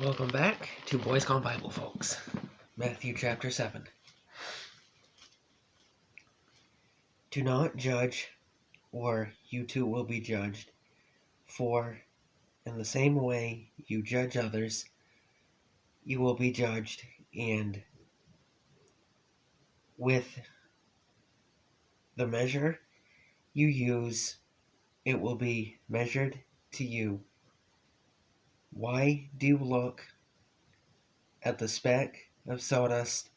Welcome back to Boys Gone Bible, folks. Matthew chapter 7. Do not judge, or you too will be judged. For in the same way you judge others, you will be judged, and with the measure you use, it will be measured to you. Why do you look at the speck of sawdust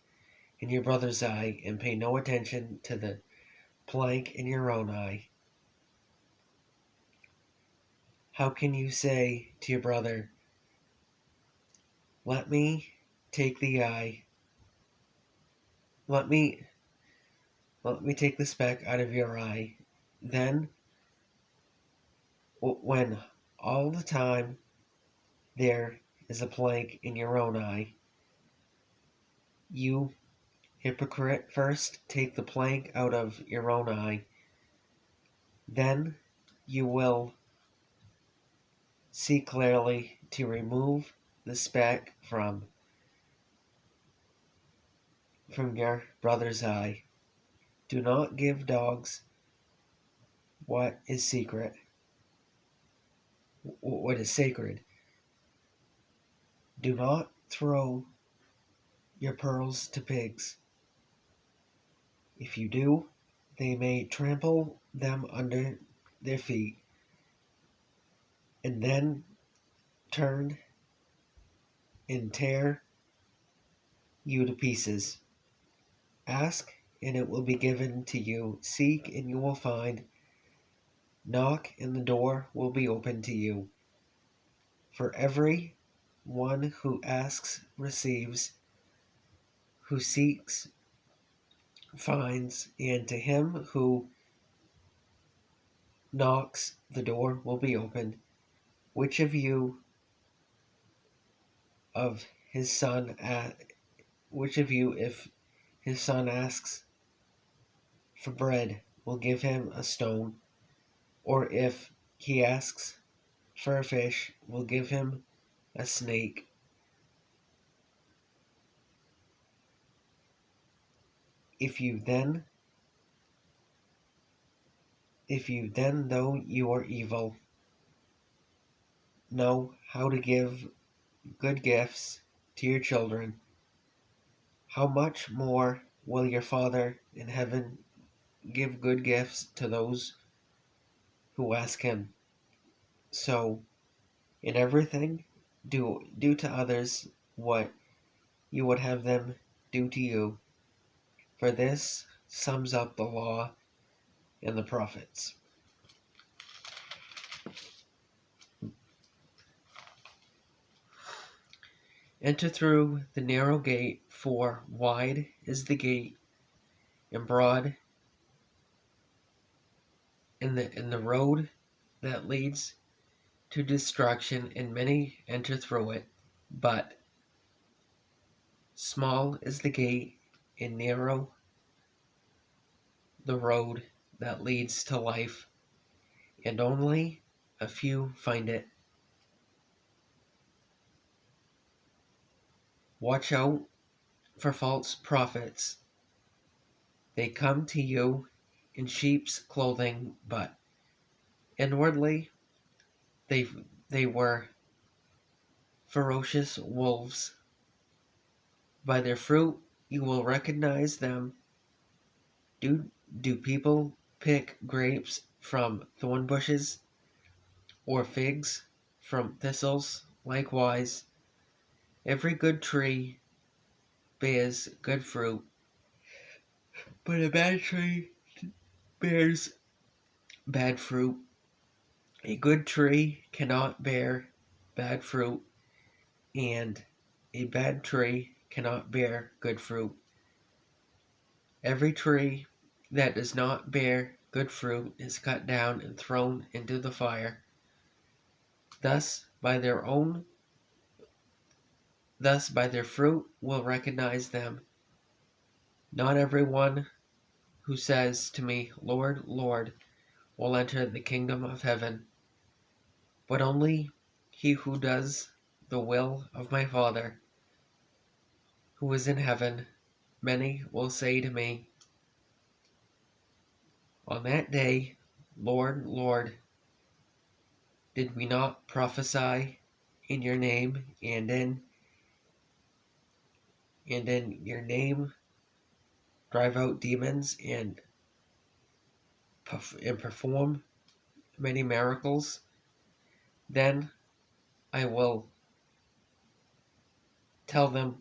in your brother's eye and pay no attention to the plank in your own eye? How can you say to your brother, let me take the eye, let me take the speck out of your eye, then when all the time there is a plank in your own eye? You hypocrite, first take the plank out of your own eye, then you will see clearly to remove the speck from your brother's eye. Do not give dogs what is secret, what is sacred. Do not throw your pearls to pigs. If you do, they may trample them under their feet and then turn and tear you to pieces. Ask, and it will be given to you. Seek, and you will find. Knock, and the door will be opened to you. For every one who asks receives, who seeks finds, and to him who knocks the door will be opened. Which of you if his son asks for bread, will give him a stone? Or if he asks for a fish, will give him a snake? If you then, though you are evil, know how to give good gifts to your children, how much more will your Father in heaven give good gifts to those who ask him? So, in everything, do to others what you would have them do to you, for this sums up the law and the prophets. Enter through the narrow gate, for wide is the gate, and broad in the road that leads to destruction, and many enter through it. But small is the gate, and narrow the road that leads to life, and only a few find it. Watch out for false prophets. They come to you in sheep's clothing, but inwardly they were ferocious wolves. By their fruit you will recognize them. Do people pick grapes from thorn bushes, or figs from thistles? Likewise, every good tree bears good fruit, but a bad tree bears bad fruit. A good tree cannot bear bad fruit, and a bad tree cannot bear good fruit. Every tree that does not bear good fruit is cut down and thrown into the fire. Thus by their fruit will recognize them. Not everyone who says to me, Lord, Lord, will enter the kingdom of heaven, but only he who does the will of my Father who is in heaven, many will say to me on that day, Lord, Lord, did we not prophesy in your name, and in your name drive out demons and perform many miracles? Then I will tell them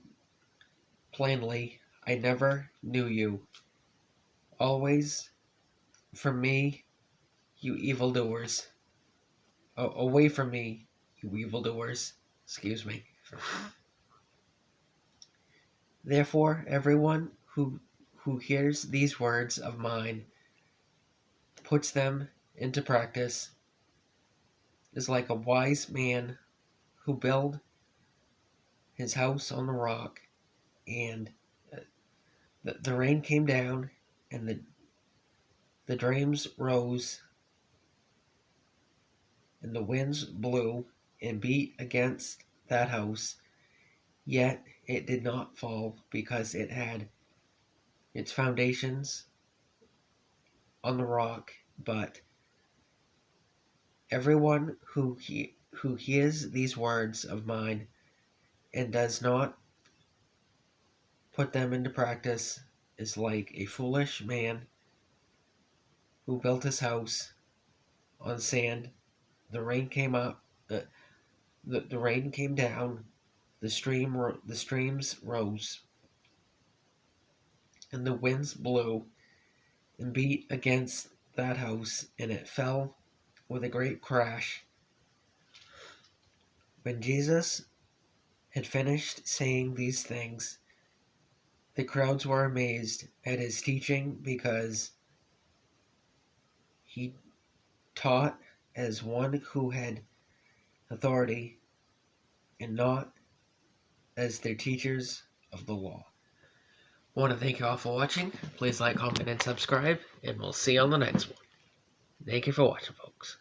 plainly, I never knew you. Always from me, you evildoers. Away from me, you evildoers. Excuse me. Therefore, everyone who hears these words of mine, puts them into practice, is like a wise man who built his house on the rock, and the rain came down, and the streams rose, and the winds blew and beat against that house, yet it did not fall, because it had its foundations on the rock. But everyone who hears these words of mine and does not put them into practice is like a foolish man who built his house on sand. The rain came up, the rain came down, the streams rose, and the winds blew and beat against that house, and it fell with a great crash. When Jesus had finished saying these things, the crowds were amazed at his teaching, because he taught as one who had authority, and not as their teachers of the law. I want to thank you all for watching. Please like, comment, and subscribe, and we'll see you on the next one. Thank you for watching, folks.